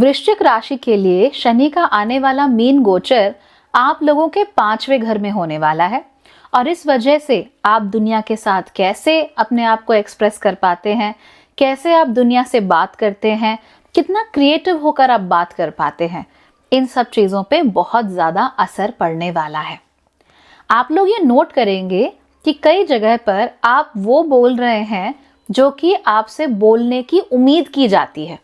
वृश्चिक राशि के लिए शनि का आने वाला मीन गोचर आप लोगों के 5वें घर में होने वाला है और इस वजह से आप दुनिया के साथ कैसे अपने आप को एक्सप्रेस कर पाते हैं, कैसे आप दुनिया से बात करते हैं, कितना क्रिएटिव होकर आप बात कर पाते हैं, इन सब चीज़ों पे बहुत ज़्यादा असर पड़ने वाला है। आप लोग ये नोट करेंगे कि कई जगह पर आप वो बोल रहे हैं जो कि आपसे बोलने की उम्मीद की जाती है,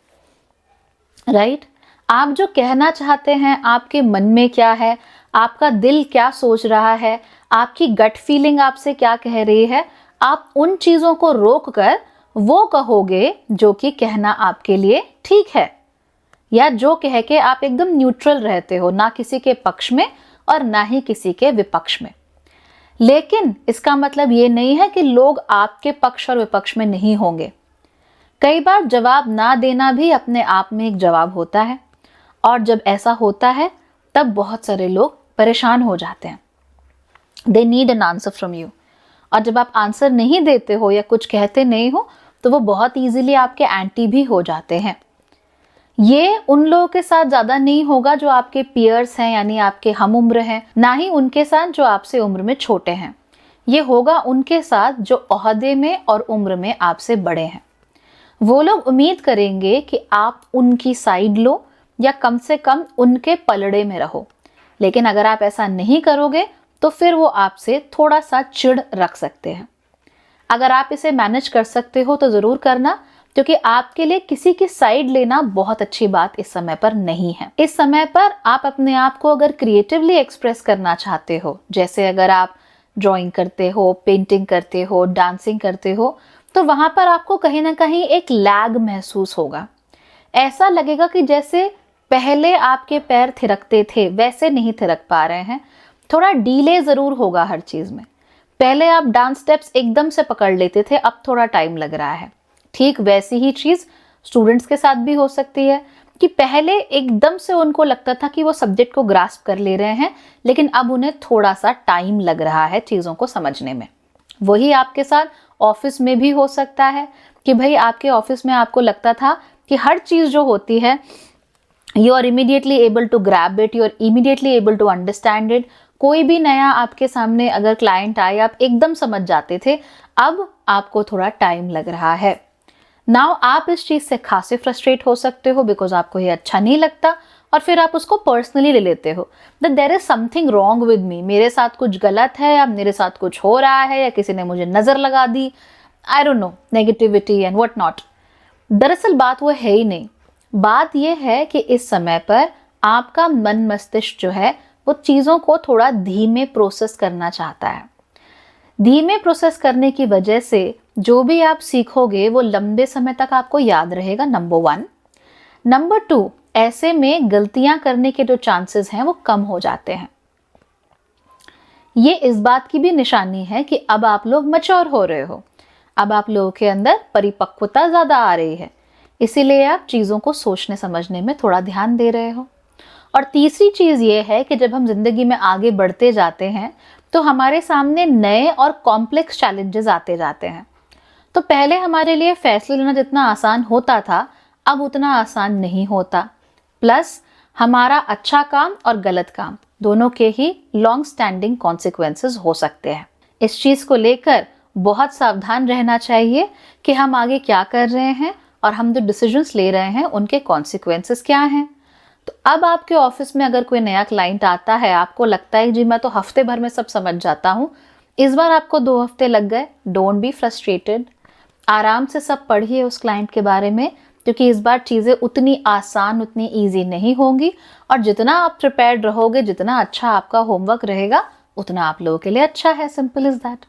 राइट? आप जो कहना चाहते हैं, आपके मन में क्या है, आपका दिल क्या सोच रहा है, आपकी गट फीलिंग आपसे क्या कह रही है, आप उन चीज़ों को रोक कर वो कहोगे जो कि कहना आपके लिए ठीक है, या जो कह के आप एकदम न्यूट्रल रहते हो, ना किसी के पक्ष में और ना ही किसी के विपक्ष में। लेकिन इसका मतलब ये नहीं है कि लोग आपके पक्ष और विपक्ष में नहीं होंगे। कई बार जवाब ना देना भी अपने आप में एक जवाब होता है, और जब ऐसा होता है तब बहुत सारे लोग परेशान हो जाते हैं। They need an answer from you. और जब आप आंसर नहीं देते हो या कुछ कहते नहीं हो तो वो बहुत ईजिली आपके एंटी भी हो जाते हैं। ये उन लोगों के साथ ज़्यादा नहीं होगा जो आपके पीयर्स हैं, यानी आपके हम उम्र हैं, ना ही उनके साथ जो आपसे उम्र में छोटे हैं। ये होगा उनके साथ जो ओहदे में और उम्र में आपसे बड़े हैं। वो लोग उम्मीद करेंगे कि आप उनकी साइड लो या कम से कम उनके पलड़े में रहो। लेकिन अगर आप ऐसा नहीं करोगे तो फिर वो आपसे थोड़ा सा चिढ़ रख सकते हैं। अगर आप इसे मैनेज कर सकते हो तो ज़रूर करना, क्योंकि आपके लिए किसी की साइड लेना बहुत अच्छी बात इस समय पर नहीं है। इस समय पर आप अपने आप को अगर क्रिएटिवली एक्सप्रेस करना चाहते हो, जैसे अगर आप ड्राइंग करते हो, पेंटिंग करते हो, डांसिंग करते हो, तो वहां पर आपको कहीं ना कहीं एक लैग महसूस होगा। ऐसा लगेगा कि जैसे पहले आपके पैर थिरकते थे वैसे नहीं थिरक पा रहे हैं। थोड़ा डीले ज़रूर होगा हर चीज़ में। पहले आप डांस स्टेप्स एकदम से पकड़ लेते थे, अब थोड़ा टाइम लग रहा है। ठीक वैसी ही चीज़ स्टूडेंट्स के साथ भी हो सकती है कि पहले एकदम से उनको लगता था कि वो सब्जेक्ट को ग्रास्प कर ले रहे हैं, लेकिन अब उन्हें थोड़ा सा टाइम लग रहा है चीज़ों को समझने में। वही आपके साथ ऑफिस में भी हो सकता है कि भाई आपके ऑफिस में आपको लगता था कि हर चीज़ जो होती है you are immediately able to grab it, you are immediately able to understand it. कोई भी नया आपके सामने अगर क्लाइंट आए आप एकदम समझ जाते थे, अब आपको थोड़ा टाइम लग रहा है। नाउ आप इस चीज़ से खासे फ्रस्ट्रेट हो सकते हो बिकॉज आपको ये अच्छा नहीं लगता और फिर आप उसको पर्सनली ले लेते हो that there is something wrong with me, मेरे साथ कुछ गलत है या मेरे साथ कुछ हो रहा है या किसी ने मुझे नज़र लगा दी, I don't know, negativity and what not. दरअसल बात वो है ही नहीं। बात यह है कि इस समय पर आपका मन मस्तिष्क जो है वो चीज़ों को थोड़ा धीमे प्रोसेस करना चाहता है। धीमे प्रोसेस करने की वजह से जो भी आप सीखोगे वो लंबे समय तक आपको याद रहेगा, नंबर 1। नंबर 2, ऐसे में गलतियां करने के जो चांसेस हैं वो कम हो जाते हैं। ये इस बात की भी निशानी है कि अब आप लोग मैच्योर हो रहे हो, अब आप लोगों के अंदर परिपक्वता ज़्यादा आ रही है, इसीलिए आप चीज़ों को सोचने समझने में थोड़ा ध्यान दे रहे हो। और तीसरी चीज़ ये है कि जब हम जिंदगी में आगे बढ़ते जाते हैं तो हमारे सामने नए और कॉम्प्लेक्स चैलेंजेस आते जाते हैं। तो पहले हमारे लिए फैसले लेना जितना आसान होता था अब उतना आसान नहीं होता। प्लस हमारा अच्छा काम और गलत काम दोनों के ही लॉन्ग स्टैंडिंग कॉन्सिक्वेंसेस हो सकते हैं। इस चीज़ को लेकर बहुत सावधान रहना चाहिए कि हम आगे क्या कर रहे हैं और हम जो डिसीजंस ले रहे हैं उनके कॉन्सिक्वेंसेस क्या हैं। तो अब आपके ऑफिस में अगर कोई नया क्लाइंट आता है, आपको लगता है जी मैं तो हफ्ते भर में सब समझ जाता हूँ, इस बार आपको 2 हफ्ते लग गए, डोंट बी फ्रस्ट्रेटेड। आराम से सब पढ़िए उस क्लाइंट के बारे में, क्योंकि इस बार चीज़ें उतनी आसान, उतनी ईजी नहीं होंगी, और जितना आप प्रिपेयर्ड रहोगे, जितना अच्छा आपका होमवर्क रहेगा, उतना आप लोगों के लिए अच्छा है। Simple is that.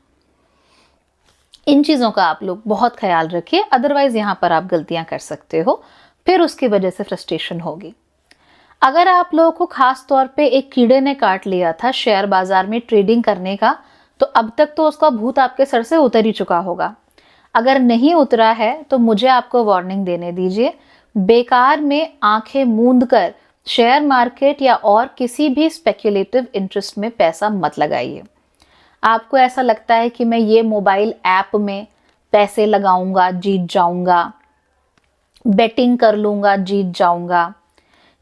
इन चीज़ों का आप लोग बहुत ख्याल रखिए, अदरवाइज यहाँ पर आप गलतियाँ कर सकते हो, फिर उसकी वजह से फ्रस्ट्रेशन होगी। अगर आप लोगों को खास तौर पे एक कीड़े ने काट लिया था शेयर बाजार में ट्रेडिंग करने का, तो अब तक तो उसका भूत आपके सर से उतर ही चुका होगा। अगर नहीं उतरा है तो मुझे आपको वार्निंग देने दीजिए, बेकार में आंखें मूंद कर शेयर मार्केट या और किसी भी स्पेक्युलेटिव इंटरेस्ट में पैसा मत लगाइए। आपको ऐसा लगता है कि मैं ये मोबाइल ऐप में पैसे लगाऊंगा जीत जाऊंगा, बेटिंग कर लूंगा जीत जाऊंगा,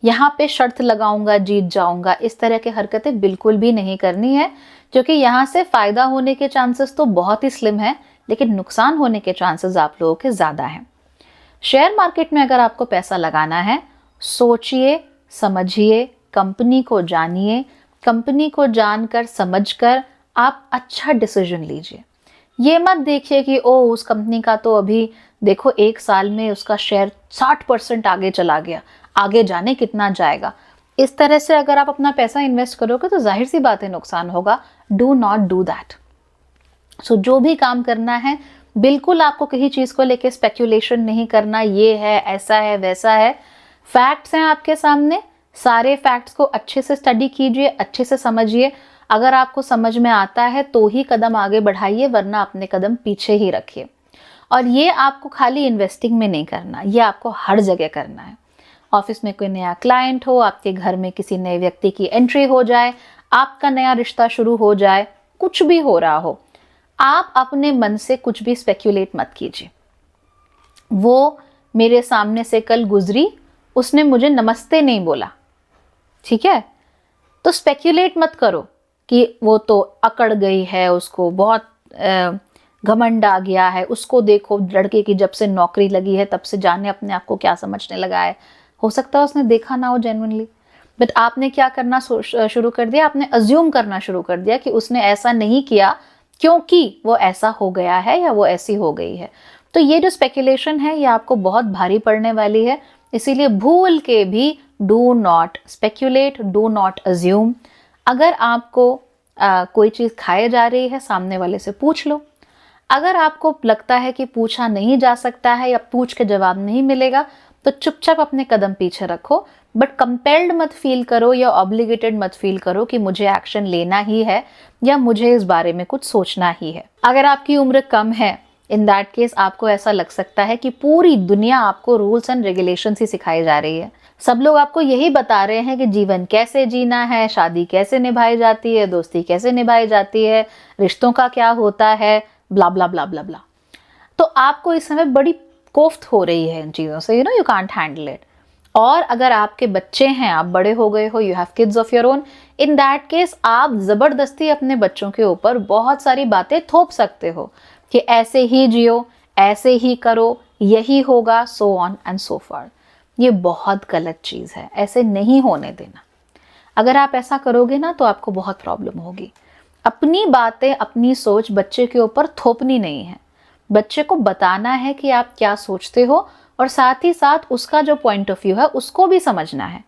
यहाँ पे शर्त लगाऊंगा जीत जाऊंगा, इस तरह की हरकतें बिल्कुल भी नहीं करनी है, क्योंकि यहाँ से फायदा होने के चांसेस तो बहुत ही स्लिम है, लेकिन नुकसान होने के चांसेस आप लोगों के ज्यादा हैं। शेयर मार्केट में अगर आपको पैसा लगाना है, सोचिए समझिए, कंपनी को जानिए, कंपनी को जानकर समझकर आप अच्छा डिसीजन लीजिए। ये मत देखिए कि ओ उस कंपनी का तो अभी देखो 1 साल में उसका शेयर 60% आगे चला गया, आगे जाने कितना जाएगा। इस तरह से अगर आप अपना पैसा इन्वेस्ट करोगे तो जाहिर सी बात है नुकसान होगा। Do not do that. So जो भी काम करना है, बिल्कुल आपको किसी चीज को लेके स्पेक्यूलेशन नहीं करना, ये है ऐसा है वैसा है। फैक्ट्स हैं आपके सामने, सारे फैक्ट्स को अच्छे से स्टडी कीजिए, अच्छे से समझिए। अगर आपको समझ में आता है तो ही कदम आगे बढ़ाइए, वरना अपने कदम पीछे ही रखिए। और ये आपको खाली इन्वेस्टिंग में नहीं करना, ये आपको हर जगह करना है। ऑफिस में कोई नया क्लाइंट हो, आपके घर में किसी नए व्यक्ति की एंट्री हो जाए, आपका नया रिश्ता शुरू हो जाए, कुछ भी हो रहा हो, आप अपने मन से कुछ भी स्पेक्यूलेट मत कीजिए। वो मेरे सामने से कल गुजरी, उसने मुझे नमस्ते नहीं बोला, ठीक है, तो स्पेक्यूलेट मत करो कि वो तो अकड़ गई है, उसको बहुत घमंड आ गया है, उसको देखो लड़के की जब से नौकरी लगी है तब से जाने अपने आप को क्या समझने लगा है। हो सकता है उसने देखा ना हो जेन्युइनली, बट आपने क्या करना शुरू कर दिया, आपने अज्यूम करना शुरू कर दिया कि उसने ऐसा नहीं किया क्योंकि वो ऐसा हो गया है या वो ऐसी हो गई है। तो ये जो स्पेकुलेशन है ये आपको बहुत भारी पड़ने वाली है, इसीलिए भूल के भी do not speculate, do not assume. अगर आपको कोई चीज़ खाए जा रही है, सामने वाले से पूछ लो। अगर आपको लगता है कि पूछा नहीं जा सकता है या पूछ के जवाब नहीं मिलेगा, तो चुपचाप अपने कदम पीछे रखो, बट कंपेल्ड मत फील करो या ऑब्लिगेटेड मत फील करो कि मुझे एक्शन लेना ही है या मुझे इस बारे में कुछ सोचना ही है। अगर आपकी उम्र कम है, इन दैट केस आपको ऐसा लग सकता है कि पूरी दुनिया आपको रूल्स एंड रेगुलेशंस ही सिखाई जा रही है। सब लोग आपको यही बता रहे हैं कि जीवन कैसे जीना है, शादी कैसे निभाई जाती है, दोस्ती कैसे निभाई जाती है, रिश्तों का क्या होता है, ब्ला ब्ला ब्ला ब्ला ब्ला। तो आपको इस समय बड़ी कोफ्त हो रही है इन चीज़ों से, यू कांट हैंडल इट। और अगर आपके बच्चे हैं, आप बड़े हो गए हो, you have kids of your own, in that case आप ज़बरदस्ती अपने बच्चों के ऊपर बहुत सारी बातें थोप सकते हो कि ऐसे ही जियो, ऐसे ही करो, यही होगा, so on and so for. ये बहुत गलत चीज़ है, ऐसे नहीं होने देना। अगर आप ऐसा करोगे ना तो आपको बहुत प्रॉब्लम होगी। अपनी बातें, अपनी सोच बच्चे के ऊपर थोपनी नहीं है। बच्चे को बताना है कि आप क्या सोचते हो, और साथ ही साथ उसका जो पॉइंट ऑफ व्यू है उसको भी समझना है।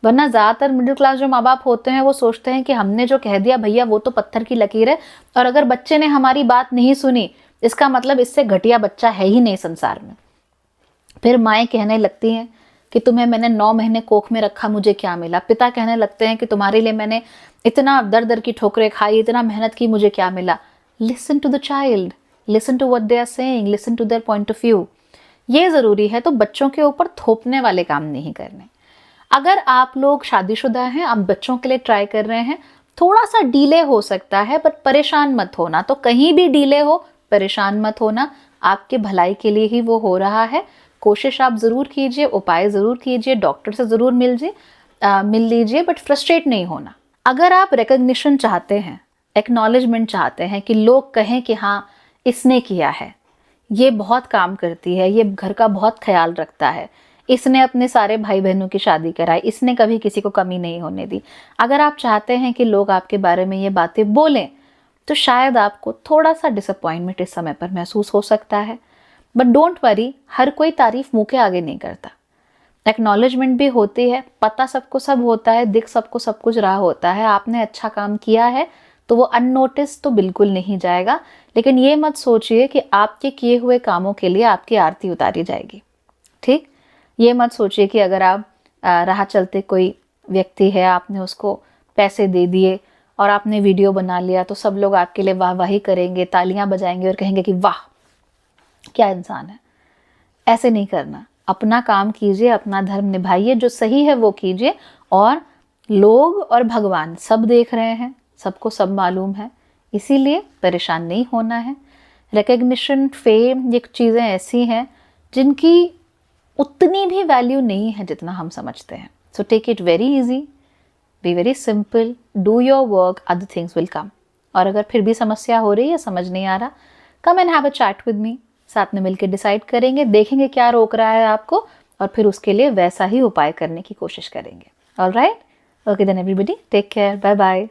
वरना ज़्यादातर मिडिल क्लास जो माँ बाप होते हैं वो सोचते हैं कि हमने जो कह दिया भैया वो तो पत्थर की लकीर है, और अगर बच्चे ने हमारी बात नहीं सुनी इसका मतलब इससे घटिया बच्चा है ही नहीं संसार में। फिर माएँ कहने लगती हैं कि तुम्हें मैंने 9 महीने कोख में रखा, मुझे क्या मिला। पिता कहने लगते हैं कि तुम्हारे लिए मैंने इतना दर दर की ठोकरें खाई, इतना मेहनत की, मुझे क्या मिला। Listen to the child, listen to what they are saying, listen to their point of view. ये ज़रूरी है। तो बच्चों के ऊपर थोपने वाले काम नहीं करने। अगर आप लोग शादीशुदा हैं, आप बच्चों के लिए ट्राई कर रहे हैं, थोड़ा सा डीले हो सकता है, बट परेशान मत होना। तो कहीं भी डीले हो, परेशान मत होना, आपके भलाई के लिए ही वो हो रहा है। कोशिश आप ज़रूर कीजिए, उपाय ज़रूर कीजिए, डॉक्टर से ज़रूर मिल लीजिए, बट फ्रस्ट्रेट नहीं होना। अगर आप रिकग्निशन चाहते हैं, एक्नॉलेजमेंट चाहते हैं कि लोग कहें कि हाँ इसने किया है, ये बहुत काम करती है, ये घर का बहुत ख्याल रखता है, इसने अपने सारे भाई बहनों की शादी कराई, इसने कभी किसी को कमी नहीं होने दी। अगर आप चाहते हैं कि लोग आपके बारे में ये बातें बोलें, तो शायद आपको थोड़ा सा डिसअपॉइंटमेंट इस समय पर महसूस हो सकता है, बट डोंट वरी, हर कोई तारीफ मुंह के आगे नहीं करता। एक्नॉलेजमेंट भी होती है, पता सबको सब होता है, दिख सबको सब कुछ रहा होता है। आपने अच्छा काम किया है तो वो अननोटिस तो बिल्कुल नहीं जाएगा, लेकिन ये मत सोचिए कि आपके किए हुए कामों के लिए आपकी आरती उतारी जाएगी। ठीक, ये मत सोचिए कि अगर आप राह चलते कोई व्यक्ति है, आपने उसको पैसे दे दिए और आपने वीडियो बना लिया तो सब लोग आपके लिए वाहवाही करेंगे, तालियां बजाएंगे और कहेंगे कि वाह क्या इंसान है। ऐसे नहीं करना। अपना काम कीजिए, अपना धर्म निभाइए, जो सही है वो कीजिए। और लोग और भगवान सब देख रहे हैं, सबको सब मालूम है, इसीलिए परेशान नहीं होना है। रिकग्निशन, फेम, ये चीज़ें ऐसी हैं जिनकी उतनी भी वैल्यू नहीं है जितना हम समझते हैं। So take it very easy, be very simple, do your work, other things will come. और अगर फिर भी समस्या हो रही है, समझ नहीं आ रहा, come and have a chat with me, साथ में मिलकर डिसाइड करेंगे, देखेंगे क्या रोक रहा है आपको और फिर उसके लिए वैसा ही उपाय करने की कोशिश करेंगे। Alright, okay then everybody, take care, bye bye.